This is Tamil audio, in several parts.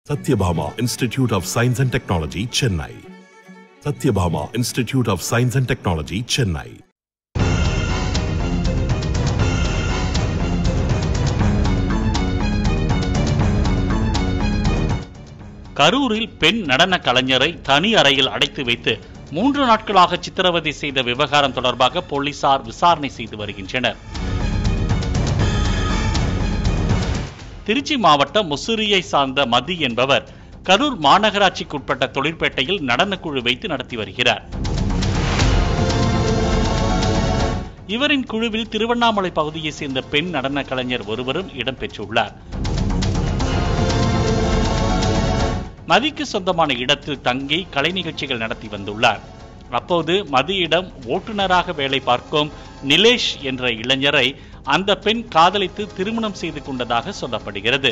Satyabhama Institute of Science and Technology, Chennai. Satyabhama Institute of Science and Technology, Chennai. கரூரில் பெண் நடன கலைஞரை தனி அறையில் அடைத்து வைத்து 3 நாட்களாக சித்திரவதை செய்த விவகாரம் தொடர்பாக போலீசார் விசாரணை செய்து வருகின்றனர். திருச்சி மாவட்டம் முசிறியை சார்ந்த மதி என்பவர் கரூர் மாநகராட்சிக்குட்பட்ட தொழிற்பேட்டையில் நடனக்குழு வைத்து நடத்தி வருகிறார். இவரின் குழுவில் திருவண்ணாமலை பகுதியை சேர்ந்த பெண் நடன கலைஞர் ஒருவரும் இடம்பெற்றுள்ளார். மதிக்கு சொந்தமான இடத்தில் தங்கி கலை நிகழ்ச்சிகள் நடத்தி வந்துள்ளார். அப்போது மதியிடம் ஓட்டுநராக வேலை பார்க்கும் நிலேஷ் என்ற இளைஞரை அந்த பெண் காதலித்து திருமணம் செய்து கொண்டதாக சொல்லப்படுகிறது.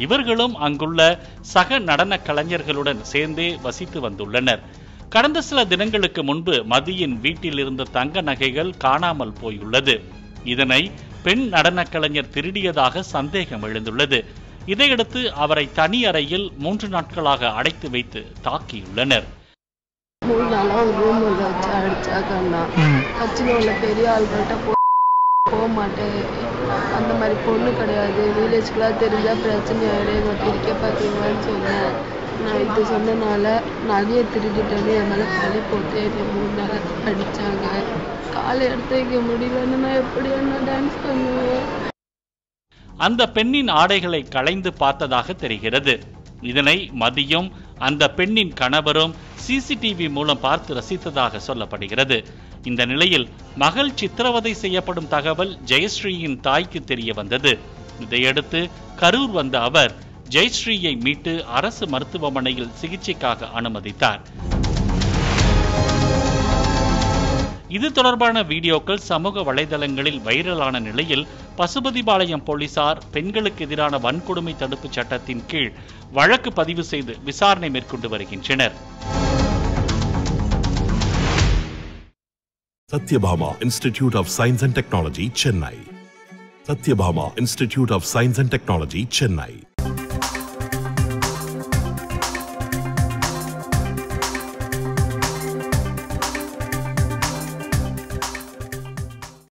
இவர்களும் அங்குள்ள சக நடன கலைஞர்களுடன் சேர்ந்தே வசித்து வந்துள்ளனர். கடந்த சில தினங்களுக்கு முன்பு மதியின் வீட்டில் இருந்த தங்க நகைகள் காணாமல் போயுள்ளது. இதனை பெண் நடன கலைஞர் திருடியதாக சந்தேகம் எழுந்துள்ளது. இதையடுத்து அவரை தனி அறையில் 3 நாட்களாக அடைத்து வைத்து தாக்கியுள்ளனர். 3 நாளா ஒரு ரூம்ல வச்சு அடிச்சாக்கண்ணா கட்சியில உள்ள பெரிய ஆள்கிட்ட போக மாட்டேன், அந்த மாதிரி பொண்ணு கிடையாது, வில்லேஜ்க்குலாம் தெரிஞ்சா பிரச்சனை ஆயிடும், பிரிக்க பார்த்தீங்கன்னு சொன்னேன். நான் இது சொன்னனால நகையை திருடிட்டேன்னு என் மேலே பழி போட்டு 3 நாள் அடித்தாங்க. காலை எடுத்து வைக்க முடியலன்னு நான் எப்படி என்ன டான்ஸ் பண்ணுவேன். அந்த பெண்ணின் ஆடைகளை களைந்து பார்த்ததாக தெரிகிறது. இதனை மதியும் அந்த பெண்ணின் கணவரும் சிசிடிவி மூலம் பார்த்து ரசித்ததாக சொல்லப்படுகிறது. இந்த நிலையில் மகள் சித்திரவதை செய்யப்படும் தகவல் ஜெயஸ்ரீயின் தாய்க்கு தெரிய வந்தது. இதையடுத்து கரூர் வந்த அவர் ஜெயஸ்ரீயை மீட்டு அரசு மருத்துவமனையில் சிகிச்சைக்காக அனுமதித்தார். இது தொடர்பான வீடியோக்கள் சமூக வலைதளங்களில் வைரலான நிலையில் பசுபதிபாளையம் போலீசார் பெண்களுக்கு எதிரான வன்கொடுமை தடுப்பு சட்டத்தின் கீழ் வழக்கு பதிவு செய்து விசாரணை மேற்கொண்டு வருகின்றனர். Satyabhama Institute of Science and Technology, Chennai. Satyabhama Institute of Science and Technology, Chennai.